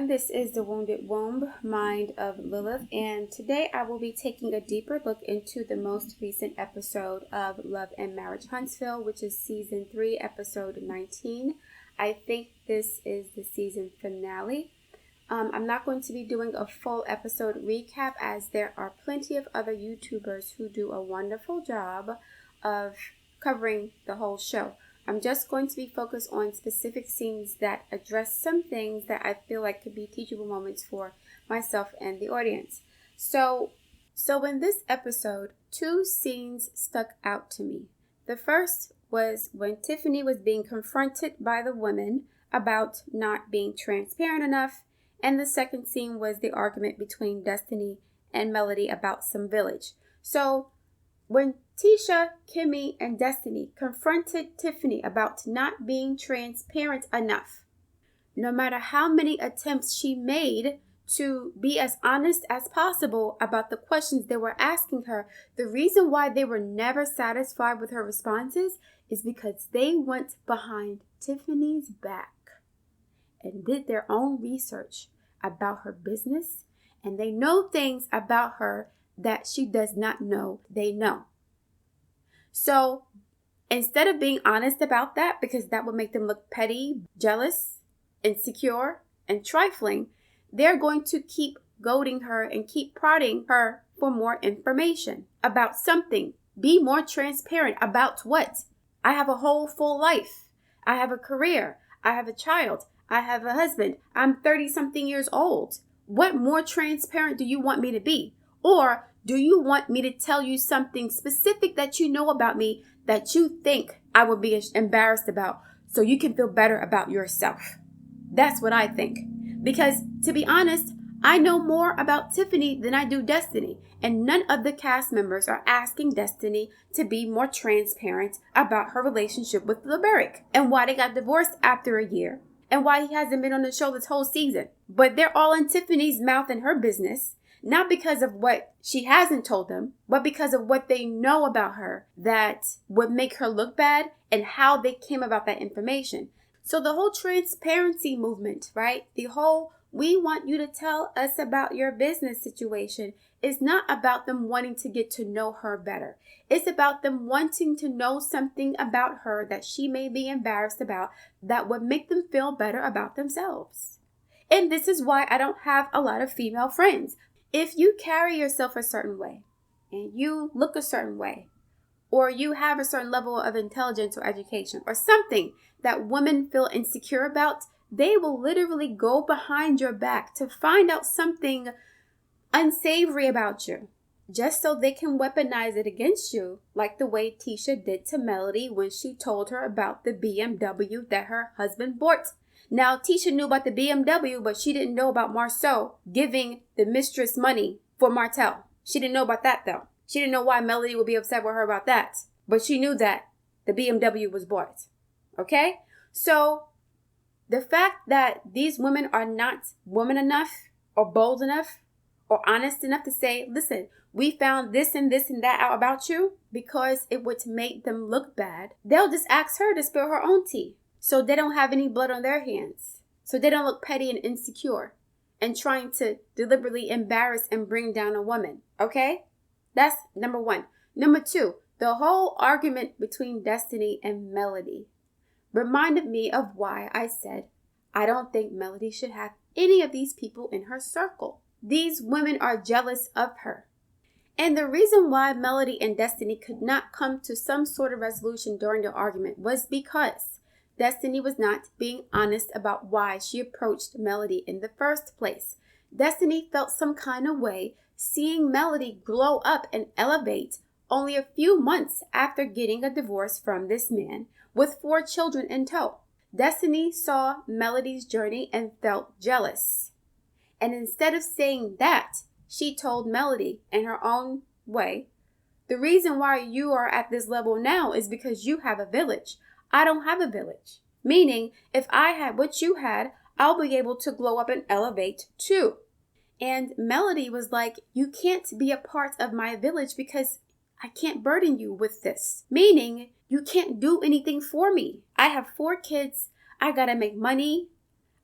This is the Wounded Womb, Mind of Lilith, and today I will be taking a deeper look into the most recent episode of Love and Marriage Huntsville, which is Season 3, Episode 19. I think this is the season finale. I'm not going to be doing a full episode recap as there are plenty of other YouTubers who do a wonderful job of covering the whole show. I'm just going to be focused on specific scenes that address some things that I feel like could be teachable moments for myself and the audience. So in this episode, two scenes stuck out to me. The first was when Tiffany was being confronted by the women about not being transparent enough, and the second scene was the argument between Destiny and Melody about some village. So when Tisha, Kimmy, and Destiny confronted Tiffany about not being transparent enough, no matter how many attempts she made to be as honest as possible about the questions they were asking her, the reason why they were never satisfied with her responses is because they went behind Tiffany's back and did their own research about her business, and they know things about her that she does not know they know. So instead of being honest about that, because that would make them look petty, jealous, insecure, and trifling, they're going to keep goading her and keep prodding her for more information about something. Be more transparent about what? I have a whole full life. I have a career. I have a child. I have a husband. I'm 30-something years old. What more transparent do you want me to be? Or do you want me to tell you something specific that you know about me that you think I would be embarrassed about so you can feel better about yourself? That's what I think. Because to be honest, I know more about Tiffany than I do Destiny. And none of the cast members are asking Destiny to be more transparent about her relationship with LeBerick and why they got divorced after a year and why he hasn't been on the show this whole season. But they're all in Tiffany's mouth and her business. Not because of what she hasn't told them, but because of what they know about her that would make her look bad and how they came about that information. So the whole transparency movement, right? The whole, we want you to tell us about your business situation is not about them wanting to get to know her better. It's about them wanting to know something about her that she may be embarrassed about that would make them feel better about themselves. And this is why I don't have a lot of female friends. If you carry yourself a certain way and you look a certain way, or you have a certain level of intelligence or education or something that women feel insecure about, they will literally go behind your back to find out something unsavory about you just so they can weaponize it against you, like the way Tisha did to Melody when she told her about the BMW that her husband bought. Now, Tisha knew about the BMW, but she didn't know about Marceau giving the mistress money for Martel. She didn't know about that, though. She didn't know why Melody would be upset with her about that. But she knew that the BMW was bought. Okay? So, the fact that these women are not woman enough or bold enough or honest enough to say, listen, we found this and that out about you because it would make them look bad, they'll just ask her to spill her own tea. So they don't have any blood on their hands. So they don't look petty and insecure and trying to deliberately embarrass and bring down a woman. Okay? That's number one. Number two, the whole argument between Destiny and Melody reminded me of why I said I don't think Melody should have any of these people in her circle. These women are jealous of her. And the reason why Melody and Destiny could not come to some sort of resolution during the argument was because Destiny was not being honest about why she approached Melody in the first place. Destiny felt some kind of way seeing Melody glow up and elevate only a few months after getting a divorce from this man with 4 children in tow. Destiny saw Melody's journey and felt jealous. And instead of saying that, she told Melody in her own way, the reason why you are at this level now is because you have a village. I don't have a village. Meaning, if I had what you had, I'll be able to glow up and elevate too. And Melody was like, you can't be a part of my village because I can't burden you with this. Meaning, you can't do anything for me. I have 4 kids. I gotta make money.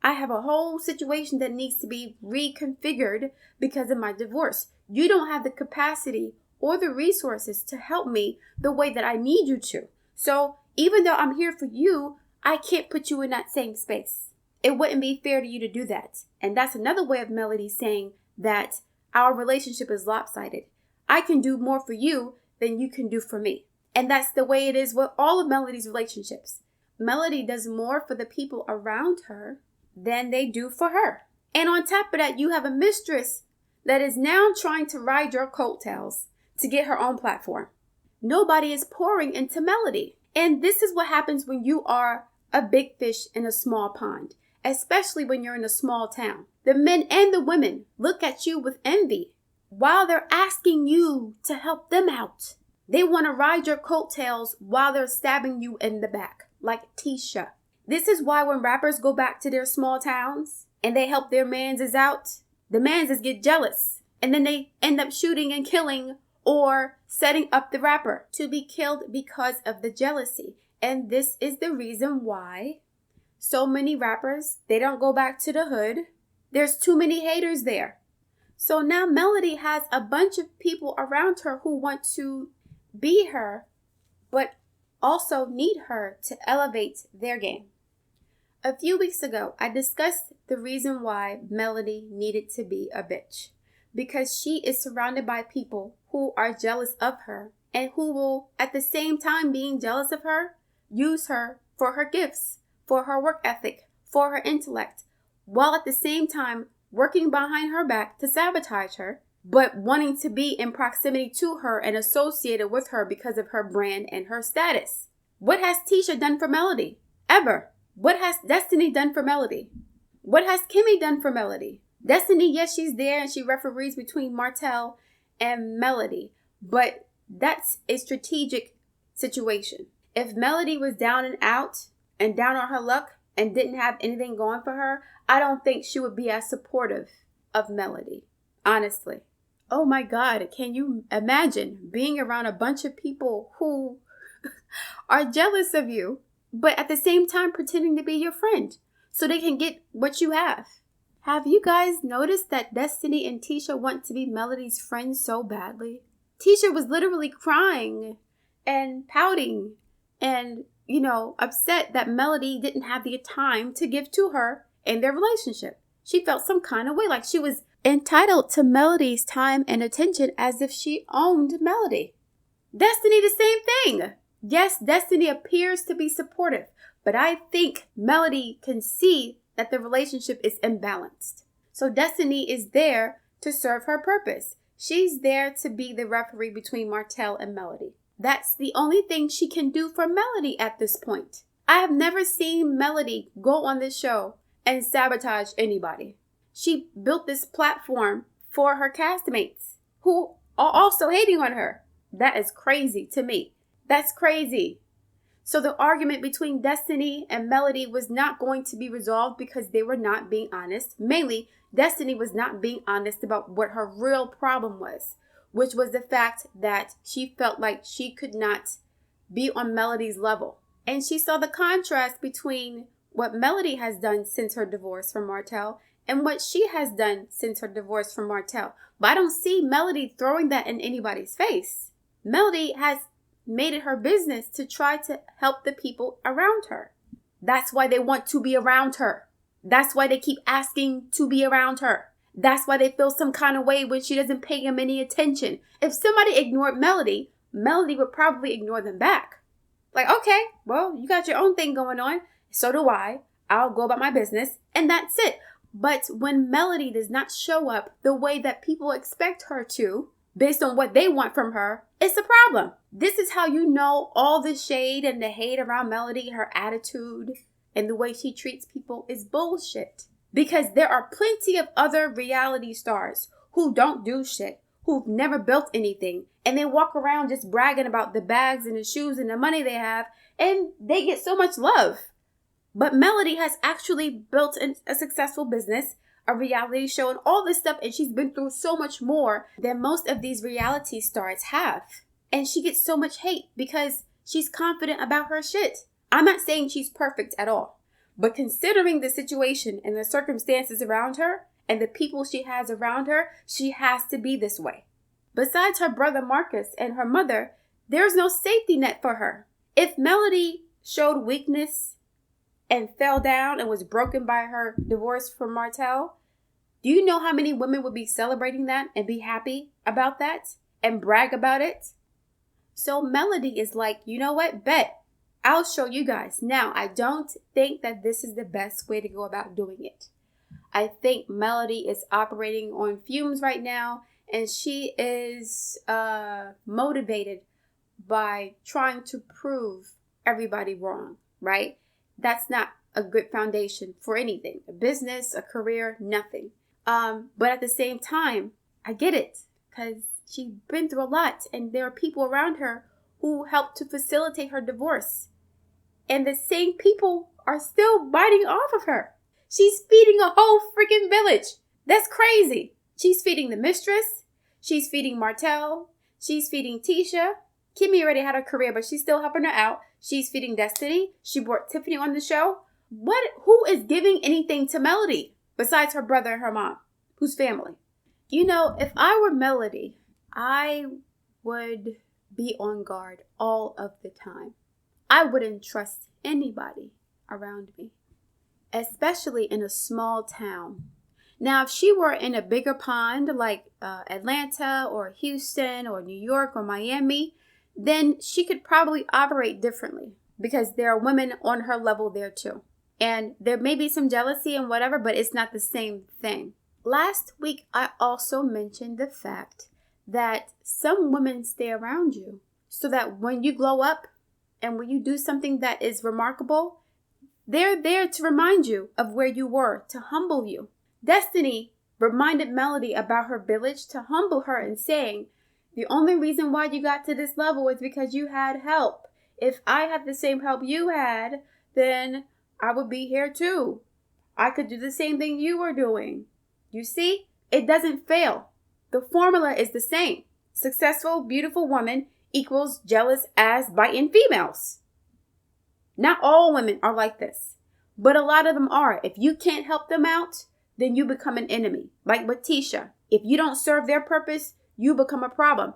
I have a whole situation that needs to be reconfigured because of my divorce. You don't have the capacity or the resources to help me the way that I need you to. So even though I'm here for you, I can't put you in that same space. It wouldn't be fair to you to do that. And that's another way of Melody saying that our relationship is lopsided. I can do more for you than you can do for me. And that's the way it is with all of Melody's relationships. Melody does more for the people around her than they do for her. And on top of that, you have a mistress that is now trying to ride your coattails to get her own platform. Nobody is pouring into Melody. And this is what happens when you are a big fish in a small pond, especially when you're in a small town. The men and the women look at you with envy while they're asking you to help them out. They want to ride your coattails while they're stabbing you in the back, like Tisha. This is why when rappers go back to their small towns and they help their manses out, the manses get jealous. And then they end up shooting and killing or setting up the rapper to be killed because of the jealousy. And this is the reason why so many rappers, they don't go back to the hood. There's too many haters there. So now Melody has a bunch of people around her who want to be her, but also need her to elevate their game. A few weeks ago, I discussed the reason why Melody needed to be a bitch. Because she is surrounded by people who are jealous of her and who will, at the same time being jealous of her, use her for her gifts, for her work ethic, for her intellect, while at the same time working behind her back to sabotage her, but wanting to be in proximity to her and associated with her because of her brand and her status. What has Tisha done for Melody? Ever? What has Destiny done for Melody? What has Kimmy done for Melody? Destiny, yes, she's there and she referees between Martell and Melody, but that's a strategic situation. If Melody was down and out and down on her luck and didn't have anything going for her, I don't think she would be as supportive of Melody, honestly. Oh my God, can you imagine being around a bunch of people who are jealous of you, but at the same time pretending to be your friend so they can get what you have? Have you guys noticed that Destiny and Tisha want to be Melody's friends so badly? Tisha was literally crying and pouting and, upset that Melody didn't have the time to give to her in their relationship. She felt some kind of way, like she was entitled to Melody's time and attention as if she owned Melody. Destiny, the same thing. Yes, Destiny appears to be supportive, but I think Melody can see that the relationship is imbalanced. So Destiny is there to serve her purpose. She's there to be the referee between Martell and Melody. That's the only thing she can do for Melody at this point. I have never seen Melody go on this show and sabotage anybody. She built this platform for her castmates who are also hating on her. That is crazy to me. That's crazy. So the argument between Destiny and Melody was not going to be resolved because they were not being honest. Mainly, Destiny was not being honest about what her real problem was, which was the fact that she felt like she could not be on Melody's level. And she saw the contrast between what Melody has done since her divorce from Martell and what she has done since her divorce from Martell. But I don't see Melody throwing that in anybody's face. Melody has made it her business to try to help the people around her. That's why they want to be around her. That's why they keep asking to be around her. That's why they feel some kind of way when she doesn't pay them any attention. If somebody ignored Melody, Melody would probably ignore them back. Like, okay, well, you got your own thing going on. So do I. I'll go about my business. And that's it. But when Melody does not show up the way that people expect her to, based on what they want from her, it's a problem. This is how you know all the shade and the hate around Melody, her attitude, and the way she treats people is bullshit. Because there are plenty of other reality stars who don't do shit, who've never built anything, and they walk around just bragging about the bags and the shoes and the money they have, and they get so much love. But Melody has actually built a successful business, a reality show, and all this stuff, and she's been through so much more than most of these reality stars have. And she gets so much hate because she's confident about her shit. I'm not saying she's perfect at all, But considering the situation and the circumstances around her and the people she has around her, she has to be this way. Besides her brother Marcus and her mother, there's no safety net for her. If Melody showed weakness and fell down and was broken by her divorce from Martell, do you know how many women would be celebrating that and be happy about that and brag about it? So Melody is like, you know what? Bet. I'll show you guys. Now, I don't think that this is the best way to go about doing it. I think Melody is operating on fumes right now, and she is motivated by trying to prove everybody wrong, right? That's not a good foundation for anything, a business, a career, nothing. But at the same time, I get it, because she's been through a lot, and there are people around her who helped to facilitate her divorce. And the same people are still biting off of her. She's feeding a whole freaking village. That's crazy. She's feeding the mistress. She's feeding Martell. She's feeding Tisha. Kimmy already had her career, but she's still helping her out. She's feeding Destiny. She brought Tiffany on the show. Who is giving anything to Melody besides her brother and her mom, who's family? You know, if I were Melody, I would be on guard all of the time. I wouldn't trust anybody around me, especially in a small town. Now, if she were in a bigger pond like Atlanta or Houston or New York or Miami, then she could probably operate differently because there are women on her level there too. And there may be some jealousy and whatever, but it's not the same thing. Last week, I also mentioned the fact that some women stay around you so that when you glow up, and when you do something that is remarkable, they're there to remind you of where you were, to humble you. Destiny reminded Melody about her village to humble her in saying, the only reason why you got to this level is because you had help. If I had the same help you had, then I would be here too. I could do the same thing you were doing. You see, it doesn't fail. The formula is the same. Successful, beautiful woman equals jealous ass biting females. Not all women are like this, but a lot of them are. If you can't help them out, then you become an enemy. Like with Tisha, if you don't serve their purpose, you become a problem.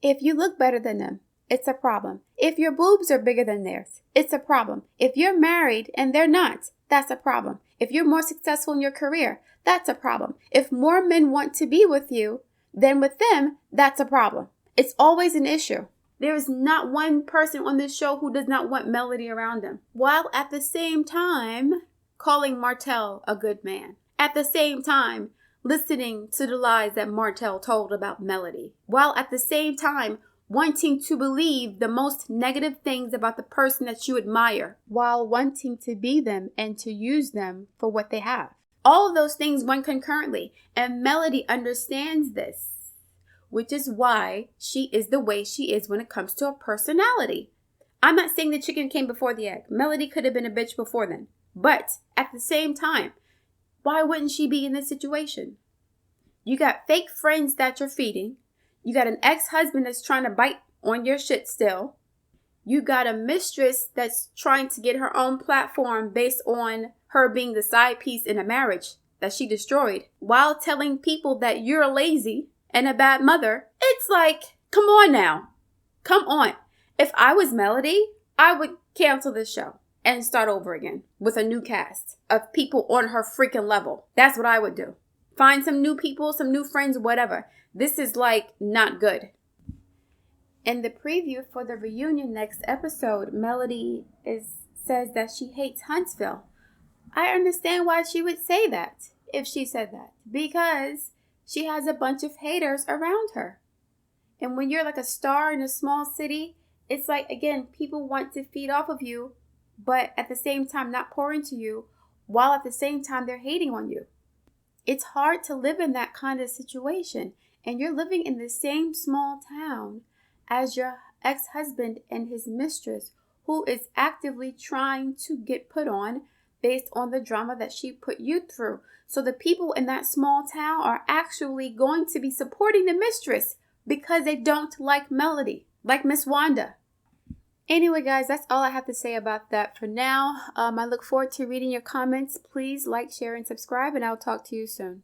If you look better than them, it's a problem. If your boobs are bigger than theirs, it's a problem. If you're married and they're not, that's a problem. If you're more successful in your career, that's a problem. If more men want to be with you than with them, that's a problem. It's always an issue. There is not one person on this show who does not want Melody around them, while at the same time calling Martell a good man. At the same time, listening to the lies that Martell told about Melody, while at the same time wanting to believe the most negative things about the person that you admire, while wanting to be them and to use them for what they have. All of those things went concurrently, and Melody understands this, which is why she is the way she is when it comes to her personality. I'm not saying the chicken came before the egg. Melody could have been a bitch before then. But at the same time, why wouldn't she be in this situation? You got fake friends that you're feeding. You got an ex-husband that's trying to bite on your shit still. You got a mistress that's trying to get her own platform based on her being the side piece in a marriage that she destroyed, while telling people that you're lazy and a bad mother. It's like, come on now. Come on. If I was Melody, I would cancel this show and start over again with a new cast of people on her freaking level. That's what I would do. Find some new people, some new friends, whatever. This is like not good. In the preview for the reunion next episode, Melody says that she hates Huntsville. I understand why she would say that if she said that, because she has a bunch of haters around her. And when you're like a star in a small city, it's like, again, people want to feed off of you, but at the same time not pour into you, while at the same time they're hating on you. It's hard to live in that kind of situation. And you're living in the same small town as your ex-husband and his mistress, who is actively trying to get put on based on the drama that she put you through. So the people in that small town are actually going to be supporting the mistress because they don't like Melody, like Miss Wanda. Anyway, guys, that's all I have to say about that for now. I look forward to reading your comments. Please like, share, and subscribe, and I'll talk to you soon.